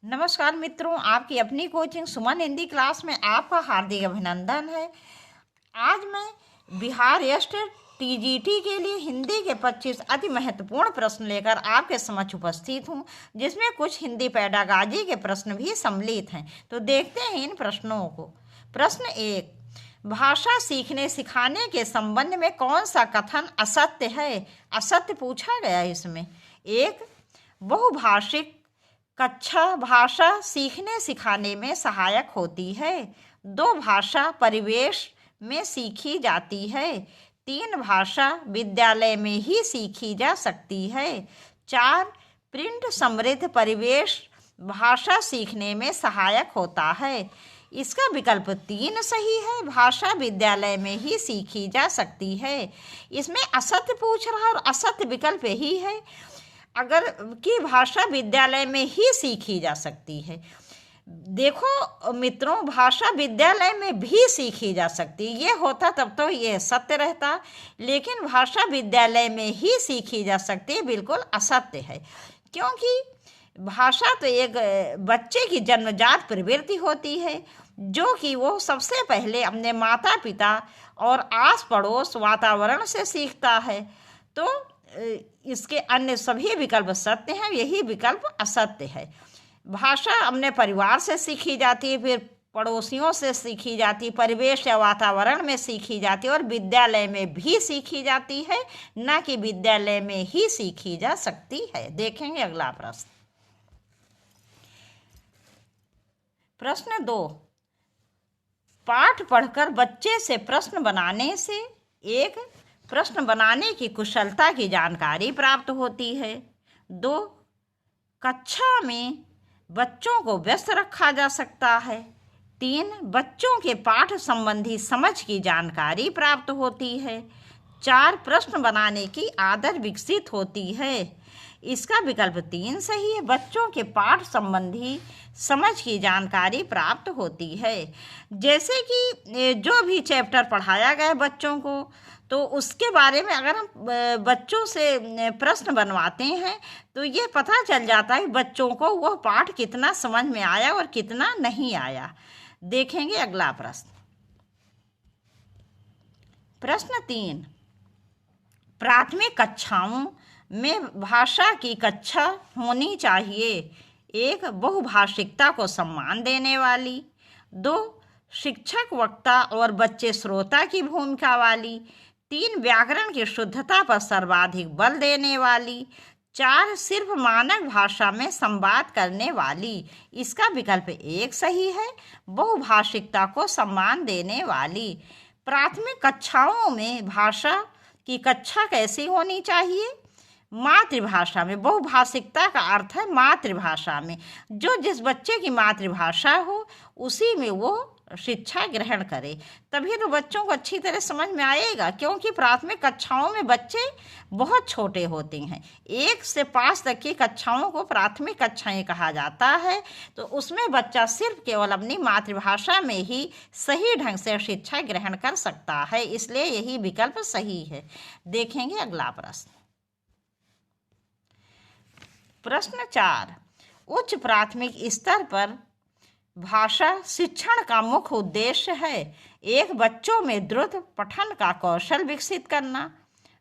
नमस्कार मित्रों, आपकी अपनी कोचिंग सुमन हिंदी क्लास में आपका हार्दिक अभिनंदन है। आज मैं बिहार स्टेट टीजीटी के लिए हिंदी के 25 अति महत्वपूर्ण प्रश्न लेकर आपके समक्ष उपस्थित हूँ, जिसमें कुछ हिंदी पेडागाजी के प्रश्न भी सम्मिलित हैं। तो देखते हैं इन प्रश्नों को। प्रश्न 1, भाषा सीखने सिखाने के संबंध में कौन सा कथन असत्य है? असत्य पूछा गया है इसमें। 1, बहुभाषिक कक्षा भाषा सीखने सिखाने में सहायक होती है। 2, भाषा परिवेश में सीखी जाती है। 3, भाषा विद्यालय में ही सीखी जा सकती है। 4, प्रिंट समृद्ध परिवेश भाषा सीखने में सहायक होता है। इसका विकल्प 3 सही है, भाषा विद्यालय में ही सीखी जा सकती है। इसमें असत्य पूछ रहा है और असत्य विकल्प यही है अगर की भाषा विद्यालय में ही सीखी जा सकती है। देखो मित्रों, भाषा विद्यालय में भी सीखी जा सकती है, ये होता तब तो ये सत्य रहता, लेकिन भाषा विद्यालय में ही सीखी जा सकती है बिल्कुल असत्य है। क्योंकि भाषा तो एक बच्चे की जन्मजात प्रवृत्ति होती है, जो कि वो सबसे पहले अपने माता पिता और आस पड़ोस वातावरण से सीखता है। तो इसके अन्य सभी विकल्प सत्य हैं, यही विकल्प असत्य है। भाषा अपने परिवार से सीखी जाती है, फिर पड़ोसियों से सीखी जाती है, परिवेश या वातावरण में सीखी जाती है और विद्यालय में भी सीखी जाती है, न कि विद्यालय में ही सीखी जा सकती है। देखेंगे अगला प्रश्न। प्रश्न 2, पाठ पढ़कर बच्चे से प्रश्न बनाने से 1, प्रश्न बनाने की कुशलता की जानकारी प्राप्त होती है। 2, कक्षा में बच्चों को व्यस्त रखा जा सकता है। 3, बच्चों के पाठ संबंधी समझ की जानकारी प्राप्त होती है। 4, प्रश्न बनाने की आदत विकसित होती है। इसका विकल्प 3 सही है, बच्चों के पाठ संबंधी समझ की जानकारी प्राप्त होती है। जैसे कि जो भी चैप्टर पढ़ाया गया बच्चों को, तो उसके बारे में अगर हम बच्चों से प्रश्न बनवाते हैं तो ये पता चल जाता है बच्चों को वह पाठ कितना समझ में आया और कितना नहीं आया। देखेंगे अगला प्रश्न। प्रश्न 3, प्राथमिक कक्षाओं में भाषा की कक्षा होनी चाहिए। 1, बहुभाषिकता को सम्मान देने वाली। 2, शिक्षक वक्ता और बच्चे श्रोता की भूमिका वाली। 3, व्याकरण की शुद्धता पर सर्वाधिक बल देने वाली। 4, सिर्फ मानक भाषा में संवाद करने वाली। इसका विकल्प 1 सही है, बहुभाषिकता को सम्मान देने वाली। प्राथमिक कक्षाओं में भाषा की कक्षा कैसी होनी चाहिए? मातृभाषा में। बहुभाषिकता का अर्थ है मातृभाषा में, जो जिस बच्चे की मातृभाषा हो उसी में वो शिक्षा ग्रहण करे, तभी तो बच्चों को अच्छी तरह समझ में आएगा। क्योंकि प्राथमिक कक्षाओं में बच्चे बहुत छोटे होते हैं, 1 से 5 तक की कक्षाओं को प्राथमिक कक्षाएं कहा जाता है। तो उसमें बच्चा सिर्फ केवल अपनी मातृभाषा में ही सही ढंग से शिक्षा ग्रहण कर सकता है, इसलिए यही विकल्प सही है। देखेंगे अगला प्रश्न। प्रश्न 4, उच्च प्राथमिक स्तर पर भाषा शिक्षण का मुख्य उद्देश्य है। 1, बच्चों में द्रुत पठन का कौशल विकसित करना।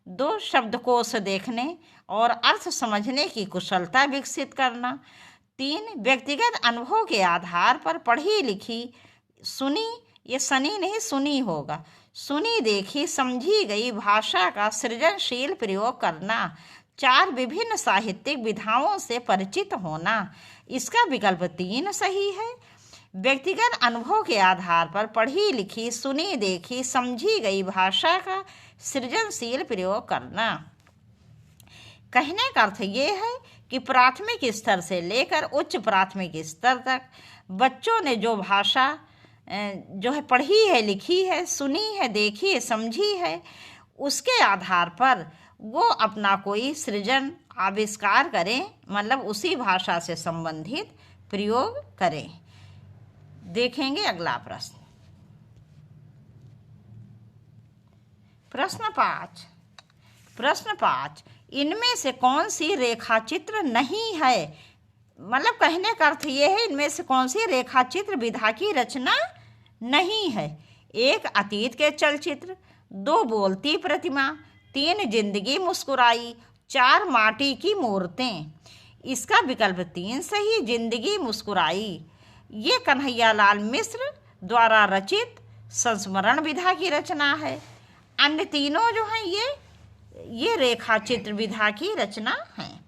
2, शब्दकोश देखने और अर्थ समझने की कुशलता विकसित करना। 3, व्यक्तिगत अनुभव के आधार पर पढ़ी लिखी सुनी, ये सनी नहीं सुनी होगा, सुनी देखी समझी गई भाषा का सृजनशील प्रयोग करना। 4, विभिन्न साहित्यिक विधाओं से परिचित होना। इसका विकल्प 3 सही है, व्यक्तिगत अनुभव के आधार पर पढ़ी लिखी सुनी देखी समझी गई भाषा का सृजनशील प्रयोग करना। कहने का अर्थ ये है कि प्राथमिक स्तर से लेकर उच्च प्राथमिक स्तर तक बच्चों ने जो भाषा जो है पढ़ी है, लिखी है, सुनी है, देखी है, समझी है, उसके आधार पर वो अपना कोई सृजन आविष्कार करें, मतलब उसी भाषा से संबंधित प्रयोग करें। देखेंगे अगला प्रश्न। प्रश्न 5, इनमें से कौन सी रेखाचित्र नहीं है? मतलब कहने का अर्थ ये है, इनमें से कौन सी रेखा चित्र विधा की रचना नहीं है? 1 अतीत के चलचित्र, 2 बोलती प्रतिमा, 3 जिंदगी मुस्कुराई, 4 माटी की मूर्तें। इसका विकल्प 3 सही, जिंदगी मुस्कुराई। ये कन्हैया लाल मिश्र द्वारा रचित संस्मरण विधा की रचना है। अन्य तीनों जो हैं ये रेखा चित्र विधा की रचना है।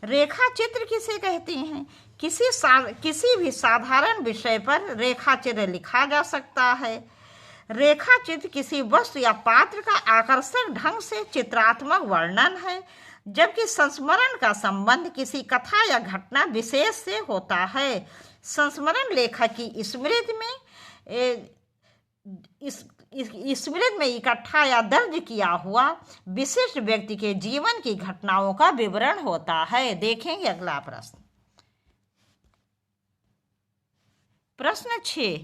रेखा चित्र किसे कहते हैं? किसी भी साधारण विषय पर रेखा चित्र लिखा जा सकता है। रेखा चित्र किसी वस्तु या पात्र का आकर्षक ढंग से चित्रात्मक वर्णन है, जबकि संस्मरण का संबंध किसी कथा या घटना विशेष से होता है। संस्मरण लेखक की स्मृति में इकट्ठा या दर्ज किया हुआ विशिष्ट व्यक्ति के जीवन की घटनाओं का विवरण होता है। देखेंगे अगला प्रश्न। प्रश्न 6,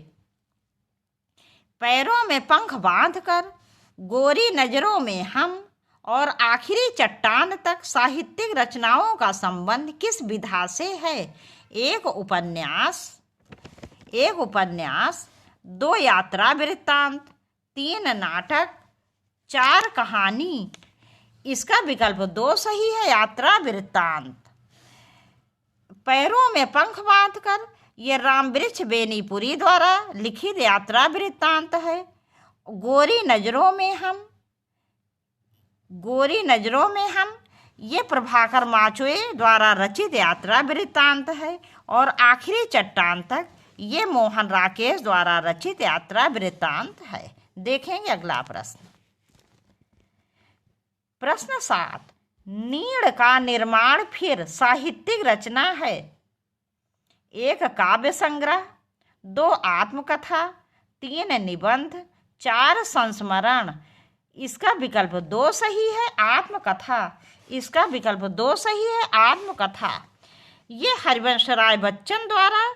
पैरों में पंख बांधकर, गोरी नजरों में हम और आखिरी चट्टान तक साहित्यिक रचनाओं का संबंध किस विधा से है? 1 उपन्यास, 2 यात्रा वृत्तांत, 3 नाटक, 4 कहानी। इसका विकल्प 2 सही है, यात्रा वृत्तांत। पैरों में पंख बांधकर ये रामवृक्ष बेनीपुरी द्वारा लिखित यात्रा वृत्तांत है। गोरी नजरों में हम ये प्रभाकर माचुए द्वारा रचित यात्रा वृत्तांत है। और आखिरी चट्टान तक ये मोहन राकेश द्वारा रचित यात्रा वृत्तांत है। देखेंगे अगला प्रश्न। प्रश्न 7, नीड़ का निर्माण फिर साहित्यिक रचना है। 1 काव्य संग्रह, 2 आत्मकथा, 3 निबंध, 4 संस्मरण। इसका विकल्प 2 सही है, आत्मकथा। इसका विकल्प 2 सही है, आत्मकथा। ये हरिवंश राय बच्चन द्वारा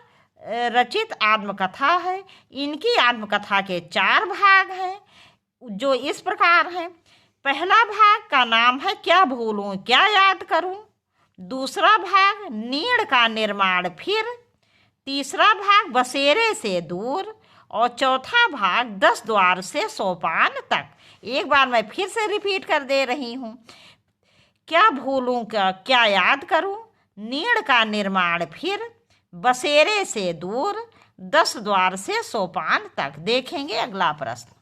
रचित आत्मकथा है। इनकी आत्मकथा के 4 भाग हैं, जो इस प्रकार हैं। पहला भाग का नाम है क्या भूलूं क्या याद करूं। दूसरा भाग नीड़ का निर्माण फिर। तीसरा भाग बसेरे से दूर। और चौथा भाग 10 द्वार से सोपान तक। एक बार मैं फिर से रिपीट कर दे रही हूँ। क्या भूलूं क्या याद करूं, नीड़ का निर्माण फिर, बसेरे से दूर, 10 द्वार से सोपान तक। देखेंगे अगला प्रश्न।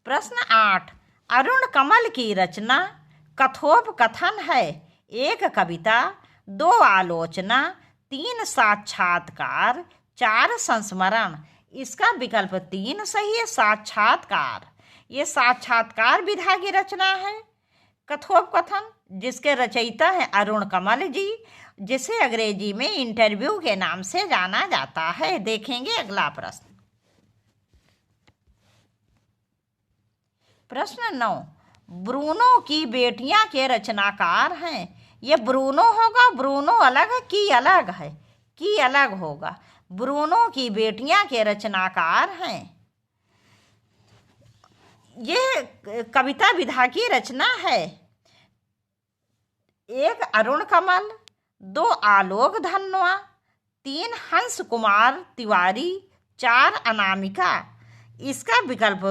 प्रश्न 8, अरुण कमल की रचना कथोपकथन है। 1 कविता, 2 आलोचना, 3 साक्षात्कार, 4 संस्मरण। इसका विकल्प 3 सही है, साक्षात्कार। ये साक्षात्कार विधा की रचना है। कथोपकथन जिसके रचयिता है अरुण कमल जी, जिसे अंग्रेजी में इंटरव्यू के नाम से जाना जाता है। देखेंगे अगला प्रश्न। प्रश्न 9, ब्रूनो की बेटियां के रचनाकार हैं। ये ब्रूनो होगा, ब्रूनो अलग है, की अलग है, की अलग होगा। ब्रूनो की बेटियां के रचनाकार हैं। ये कविता विधा की रचना है। 1 अरुण कमल, 2 आलोक धनवा, 3 हंस कुमार तिवारी, 4 अनामिका। इसका विकल्प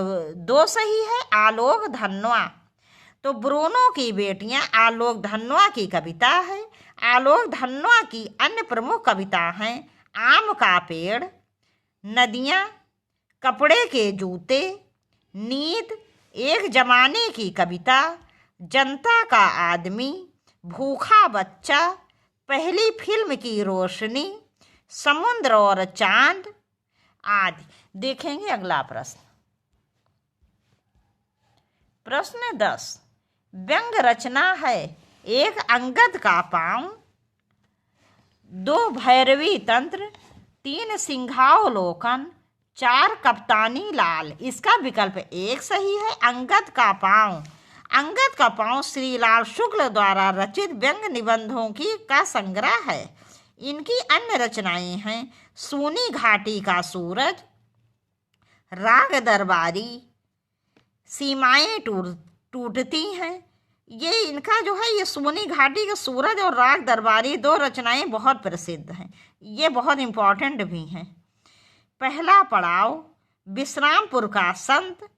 2 सही है, आलोक धनवा। तो ब्रूनो की बेटियां आलोक धनवा की कविता है। आलोक धनवा की अन्य प्रमुख कविता हैं आम का पेड़, नदियाँ, कपड़े के जूते, नींद, एक जमाने की कविता, जनता का आदमी, भूखा बच्चा, पहली फिल्म की रोशनी, समुद्र और चांद आदि। देखेंगे अगला प्रश्न। प्रश्न 10, व्यंग रचना है। 1 अंगद का पाँव, 2 भैरवी तंत्र, 3 सिंहावलोकन, 4 कप्तानी लाल। इसका विकल्प 1 सही है, अंगद का पाँव। अंगद का पाँव श्री लाल शुक्ल द्वारा रचित व्यंग निबंधों का संग्रह है। इनकी अन्य रचनाएं हैं सूनी घाटी का सूरज, राग दरबारी, सीमाएं टूटती हैं, ये इनका जो है ये सोनी घाटी के सूरज और राग दरबारी 2 रचनाएं बहुत प्रसिद्ध हैं, ये बहुत इम्पोर्टेंट भी हैं। पहला पड़ाव विश्रामपुर का संत,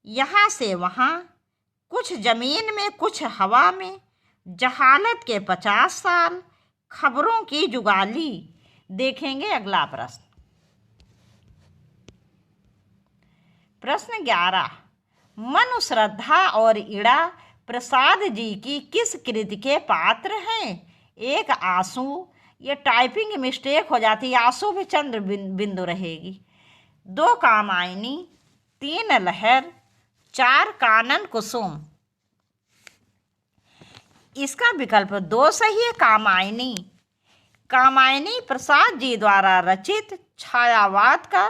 यहाँ से वहाँ, कुछ जमीन में कुछ हवा में, जहालत के 50 साल, खबरों की जुगाली। देखेंगे अगला प्रश्न। प्रश्न 11, मनु, श्रद्धा और इड़ा प्रसाद जी की किस कृति के पात्र हैं? एक आंसू, ये टाइपिंग मिस्टेक हो जाती है, आंसू भी चंद्र बिंदु रहेगी। 2 कामायनी, 3 लहर, 4 कानन कुसुम। इसका विकल्प 2 सही है, कामायनी। कामायनी प्रसाद जी द्वारा रचित छायावाद का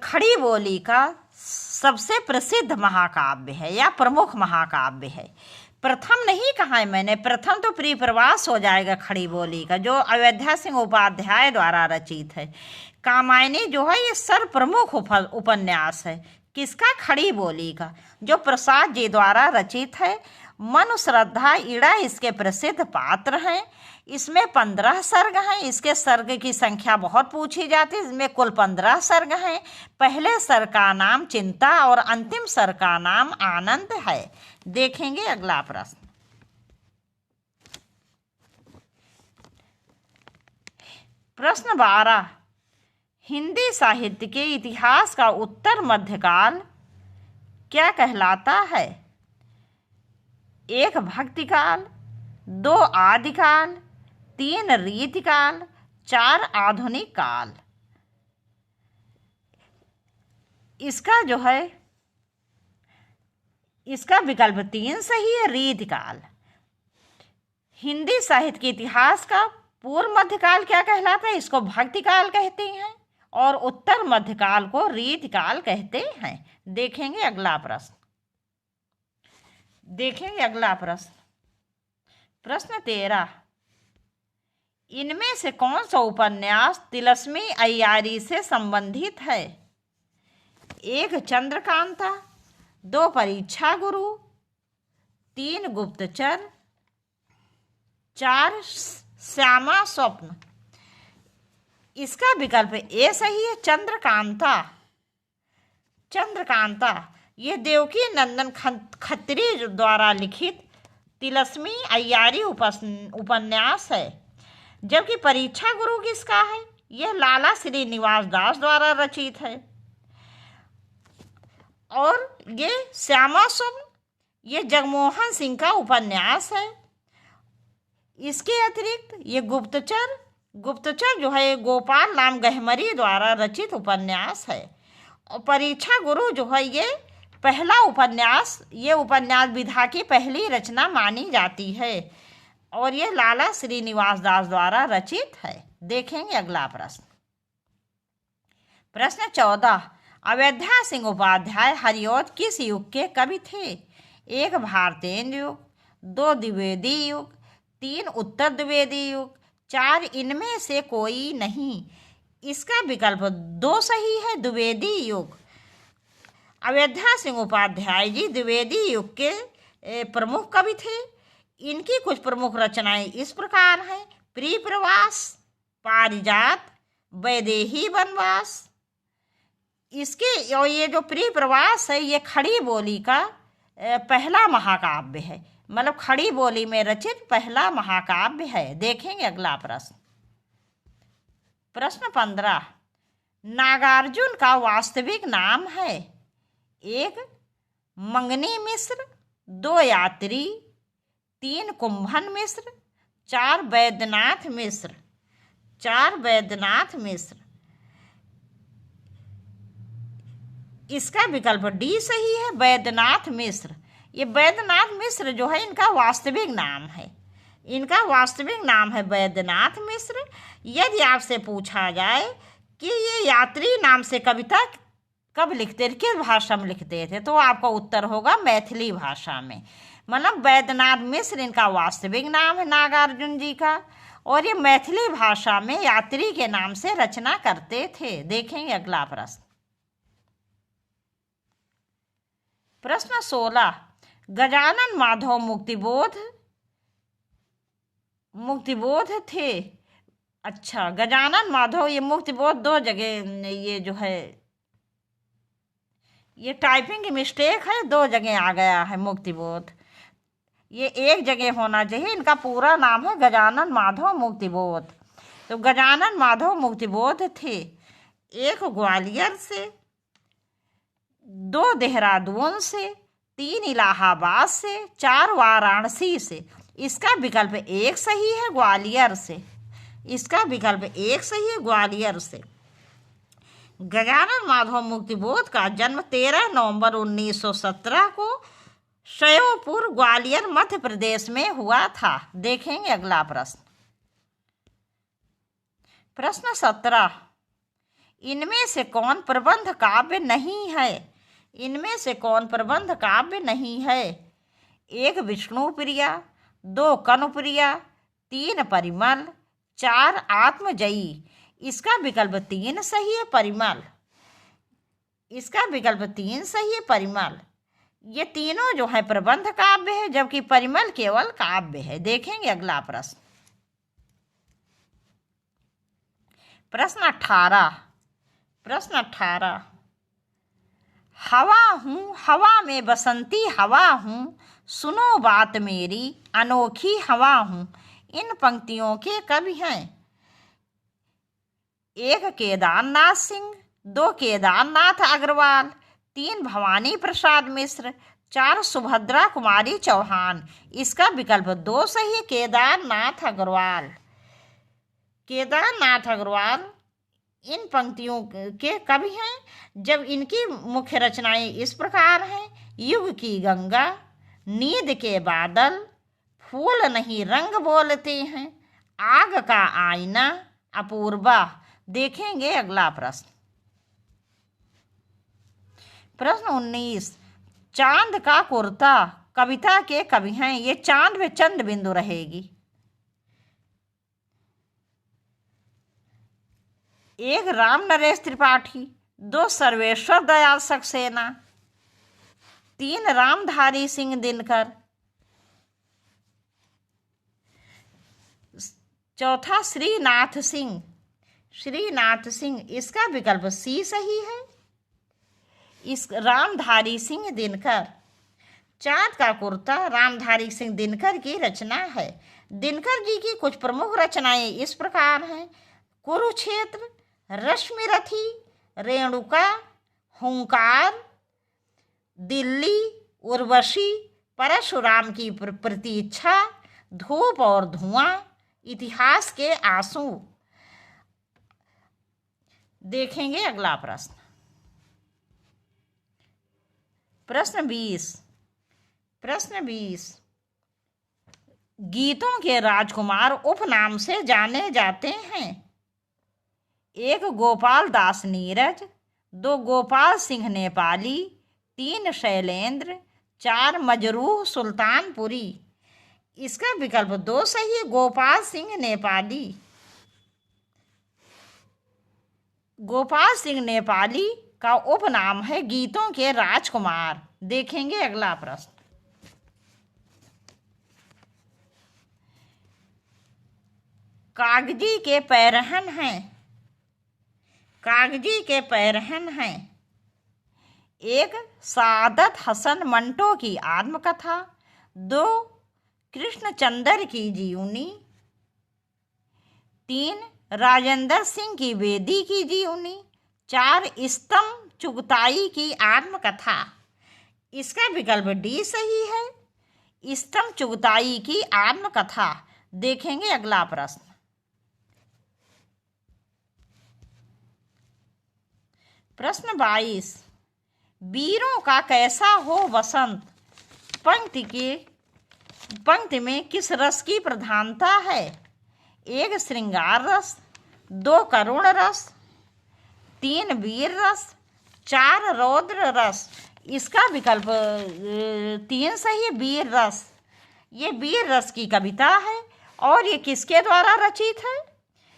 खड़ी बोली का सबसे प्रसिद्ध महाकाव्य है या प्रमुख महाकाव्य है। प्रथम नहीं कहा है मैंने, प्रथम तो प्रियप्रवास हो जाएगा खड़ी बोली का, जो अयोध्या सिंह उपाध्याय द्वारा रचित है। कामायनी जो है ये सर्व प्रमुख उपन्यास है। किसका? खड़ी बोली का, जो प्रसाद जी द्वारा रचित है। मनु, श्रद्धा, इड़ा इसके प्रसिद्ध पात्र हैं। इसमें 15 सर्ग हैं। इसके सर्ग की संख्या बहुत पूछी जाती है। इसमें कुल 15 सर्ग हैं। पहले सर्ग का नाम चिंता और अंतिम सर्ग का नाम आनंद है। देखेंगे अगला प्रश्न। प्रश्न 12, हिंदी साहित्य के इतिहास का उत्तर मध्यकाल क्या कहलाता है? 1 भक्तिकाल, 2 आदिकाल, 3 रीतिकाल, 4 आधुनिक काल। इसका जो है इसका विकल्प 3 सही है, रीतिकाल। हिंदी साहित्य के इतिहास का पूर्व मध्यकाल क्या कहलाता है? इसको भक्तिकाल कहते हैं और उत्तर मध्यकाल को रीतिकाल कहते हैं। देखेंगे अगला प्रश्न। प्रश्न 13, इनमें से कौन सा उपन्यास तिलस्मी अय्यारी से संबंधित है? 1 चंद्रकांता, 2 परीक्षा गुरु, 3 गुप्तचर, 4 श्यामा स्वप्न। इसका विकल्प ए सही है, चंद्रकांता ये देवकी नंदन खत्री द्वारा लिखित तिलस्मी अय्यारी उपन्यास है। जबकि परीक्षा गुरु किसका है? यह लाला श्रीनिवास दास द्वारा रचित है। और ये श्यामा स्वप्न ये जगमोहन सिंह का उपन्यास है। इसके अतिरिक्त ये गुप्तचर जो है गोपाल राम गहमरी द्वारा रचित उपन्यास है। और परीक्षा गुरु जो है ये पहला उपन्यास, ये उपन्यास विधा की पहली रचना मानी जाती है और ये लाला श्रीनिवास दास द्वारा रचित है। देखेंगे अगला प्रश्न। प्रश्न 14, अयोध्या सिंह उपाध्याय हरिऔध किस युग के कवि थे? 1 भारतेंदु युग, 2 द्विवेदी युग, 3 उत्तर द्विवेदी युग, 4 इनमें से कोई नहीं। इसका विकल्प 2 सही है, द्विवेदी युग। अयोध्या सिंह उपाध्याय जी द्विवेदी युग के प्रमुख कवि थे। इनकी कुछ प्रमुख रचनाएं इस प्रकार हैं: प्रियप्रवास, पारिजात, वैदेही वनवास। इसके और ये जो प्रियप्रवास है ये खड़ी बोली का पहला महाकाव्य है, मतलब खड़ी बोली में रचित पहला महाकाव्य है। देखेंगे अगला प्रश्न। प्रश्न 15, नागार्जुन का वास्तविक नाम है? 1 मंगनी मिश्र, 2 यात्री, 3 कुंभन मिश्र, 4 वैद्यनाथ मिश्र। इसका विकल्प डी सही है, वैद्यनाथ मिश्र। ये वैद्यनाथ मिश्र जो है इनका वास्तविक नाम है। वैद्यनाथ मिश्र। यदि आपसे पूछा जाए कि ये यात्री नाम से कविता कब लिखते थे, किस भाषा में लिखते थे, तो आपका उत्तर होगा मैथिली भाषा में। मतलब वैद्यनाथ मिश्र इनका वास्तविक नाम है नागार्जुन जी का, और ये मैथिली भाषा में यात्री के नाम से रचना करते थे। देखेंगे अगला प्रश्न। प्रश्न 16, गजानन माधव मुक्तिबोध थे। अच्छा, गजानन माधव ये मुक्तिबोध दो जगह, ये जो है ये टाइपिंग की मिस्टेक है, दो जगह आ गया है मुक्तिबोध, ये एक जगह होना चाहिए। इनका पूरा नाम है गजानन माधव मुक्तिबोध। तो गजानन माधव मुक्तिबोध थे, एक ग्वालियर से, दो देहरादून से, तीन इलाहाबाद से, चार वाराणसी से। इसका विकल्प एक सही है, ग्वालियर से। इसका विकल्प एक सही है, ग्वालियर से। गजानन माधव मुक्तिबोध का जन्म 13 नवंबर 1917 को श्योपुर, ग्वालियर, मध्य प्रदेश में हुआ था। देखेंगे अगला प्रश्न। प्रश्न 17, इनमें से कौन प्रबंध काव्य नहीं है? इनमें से कौन प्रबंध काव्य नहीं है? एक विष्णुप्रिया, दो कनुप्रिया, तीन परिमल, चार आत्मजयी। इसका विकल्प तीन सही है, परिमल। इसका विकल्प तीन सही है, परिमल। ये तीनों जो है प्रबंध काव्य है, जबकि परिमल केवल काव्य है। देखेंगे अगला प्रश्न। प्रश्न 18। प्रश्न 18, हवा हूँ, हवा में बसंती हवा हूँ, सुनो बात मेरी, अनोखी हवा हूँ। इन पंक्तियों के कवि हैं? एक केदारनाथ सिंह, दो केदारनाथ अग्रवाल, तीन भवानी प्रसाद मिश्र, चार सुभद्रा कुमारी चौहान। इसका विकल्प दो सही है, केदारनाथ अग्रवाल। केदारनाथ अग्रवाल इन पंक्तियों के कवि हैं, जब इनकी मुख्य रचनाएं इस प्रकार हैं: युग की गंगा, नींद के बादल, फूल नहीं रंग बोलते हैं, आग का आईना, अपूर्वा। देखेंगे अगला प्रश्न। प्रश्न 19, चांद का कुर्ता कविता के कवि हैं? ये चांद में चंद बिंदु रहेगी। एक राम नरेश त्रिपाठी, दो सर्वेश्वर दयाल सक्सेना, तीन रामधारी सिंह दिनकर, चौथा श्रीनाथ सिंह। श्रीनाथ सिंह, इसका विकल्प सी सही है, इस रामधारी सिंह दिनकर। चांद का कुर्ता रामधारी सिंह दिनकर की रचना है। दिनकर जी की कुछ प्रमुख रचनाएं इस प्रकार हैं: कुरुक्षेत्र, रश्मिरथी, रेणुका, हुंकार, दिल्ली, उर्वशी, परशुराम की प्रतीक्षा, धूप और धुआं, इतिहास के आंसू। देखेंगे अगला प्रश्न। प्रश्न 20। प्रश्न 20, गीतों के राजकुमार उपनाम से जाने जाते हैं? एक गोपाल दास नीरज, दो गोपाल सिंह नेपाली, तीन शैलेंद्र, चार मजरूह सुल्तानपुरी। इसका विकल्प दो सही है, गोपाल सिंह नेपाली। गोपाल सिंह नेपाली का उपनाम है गीतों के राजकुमार। देखेंगे अगला प्रश्न। कागजी के पैरहन हैं। कागजी के पैरहन हैं। एक सादत हसन मंटो की आत्मकथा, दो कृष्णचंद्र की जीवनी, तीन राजेंद्र सिंह की बेदी की जीवनी, चार स्तंभ चुगताई की आत्मकथा। इसका विकल्प डी सही है, स्तंभ चुगताई की आत्मकथा। देखेंगे अगला प्रश्न। प्रश्न 22, वीरों का कैसा हो वसंत पंक्ति में किस रस की प्रधानता है? एक श्रृंगार रस, दो करुण रस, तीन वीर रस, चार रौद्र रस। इसका विकल्प तीन सही है, वीर रस। ये वीर रस की कविता है और ये किसके द्वारा रचित है?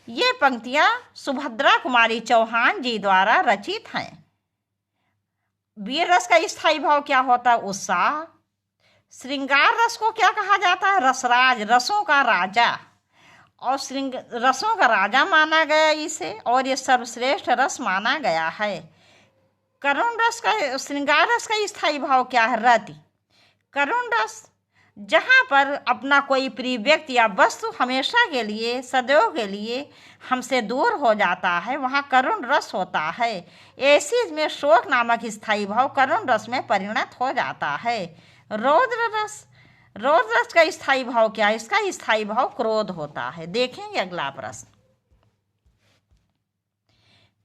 ये पंक्तियां सुभद्रा कुमारी चौहान जी द्वारा रचित हैं। वीर रस का स्थायी भाव क्या होता है? उत्साह, श्रृंगार रस को क्या कहा जाता है? रसराज, रसों का राजा, और रसों का राजा माना गया इसे, और ये सर्वश्रेष्ठ रस माना गया है। करुण रस का, श्रृंगार रस का स्थायी भाव क्या है? रति। करुण रस, जहाँ पर अपना कोई प्रिय व्यक्ति या वस्तु हमेशा के लिए, सदैव के लिए हमसे दूर हो जाता है, वहाँ करुण रस होता है। ऐसी में शोक नामक स्थायी भाव करुण रस में परिणत हो जाता है। रौद्र रस, रौद्र रस का स्थायी भाव क्या है? इसका स्थायी भाव क्रोध होता है। देखेंगे अगला प्रश्न।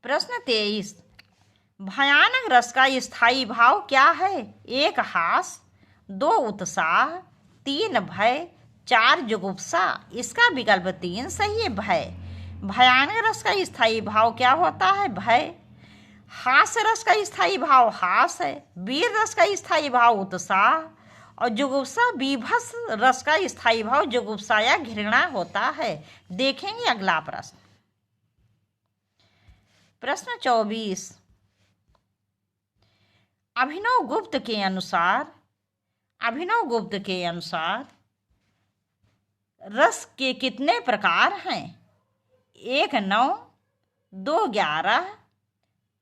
प्रश्न 23, भयानक रस का स्थायी भाव क्या है? 1 हास, 2 उत्साह, 3 भय, 4 जुगुप्सा। इसका विकल्प 3 सही है, भय। भयानक रस का स्थायी भाव क्या होता है? भय। हास्य रस का स्थायी भाव हास है। वीर रस का स्थायी भाव उत्साह, और जुगुप्सा, बीभत्स रस का स्थायी भाव जुगुप्सा या घृणा होता है। देखेंगे अगला प्रश्न। प्रश्न 24, अभिनव गुप्त के अनुसार रस के कितने प्रकार हैं? 1 9, 2 11,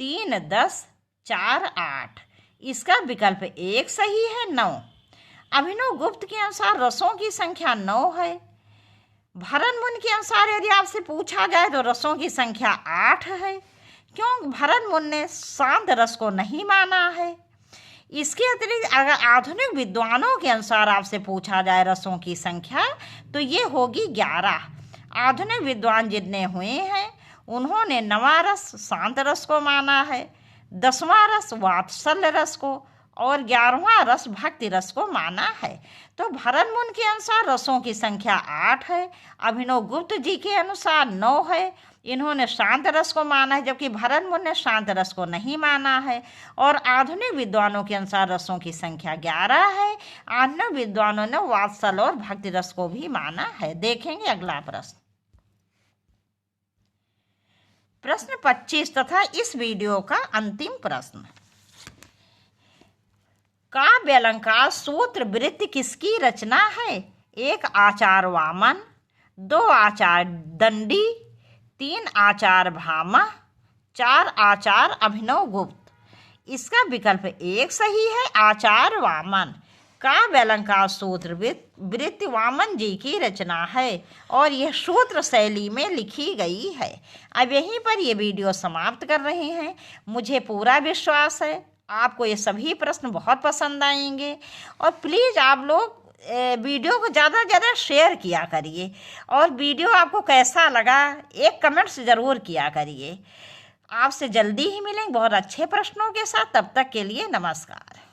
3 10, 4 8। इसका विकल्प 1 सही है, 9। अभिनव गुप्त के अनुसार रसों की संख्या 9 है। भरत मुनि के अनुसार यदि आपसे पूछा जाए तो रसों की संख्या 8 है, क्यों? भरत मुनि ने शांत रस को नहीं माना है। इसके अतिरिक्त अगर आधुनिक विद्वानों के अनुसार आपसे पूछा जाए रसों की संख्या तो ये होगी 11। आधुनिक विद्वान जितने हुए हैं उन्होंने 9वां रस शांत रस को माना है, 10वां रस वात्सल्य रस को, और 11वां रस भक्ति रस को माना है। तो भरत मुनि के अनुसार रसों की संख्या 8 है, अभिनव गुप्त जी के अनुसार 9 है, इन्होंने शांत रस को माना है, जबकि भरत मुनि ने शांत रस को नहीं माना है। और आधुनिक विद्वानों के अनुसार रसों की संख्या 11 है। आधुनिक विद्वानों ने वात्सल्य और भक्ति रस को भी माना है। देखेंगे अगला प्रश्न। प्रश्न 25 तथा इस वीडियो का अंतिम प्रश्न। काव्य अलंकार सूत्र वृत्ति किसकी रचना है? 1 आचार्य वामन, 2 आचार्य दंडी, 3 आचार्य भामा, 4 आचार्य अभिनव गुप्त। इसका विकल्प 1 सही है, आचार्य वामन। काव्य अलंकार सूत्र वृत्ति वामन जी की रचना है और यह सूत्र शैली में लिखी गई है। अब यहीं पर ये वीडियो समाप्त कर रहे हैं। मुझे पूरा विश्वास है आपको ये सभी प्रश्न बहुत पसंद आएंगे, और प्लीज़ आप लोग वीडियो को ज़्यादा से ज़्यादा शेयर किया करिए, और वीडियो आपको कैसा लगा एक कमेंट्स ज़रूर किया करिए। आपसे जल्दी ही मिलेंगे बहुत अच्छे प्रश्नों के साथ। तब तक के लिए नमस्कार।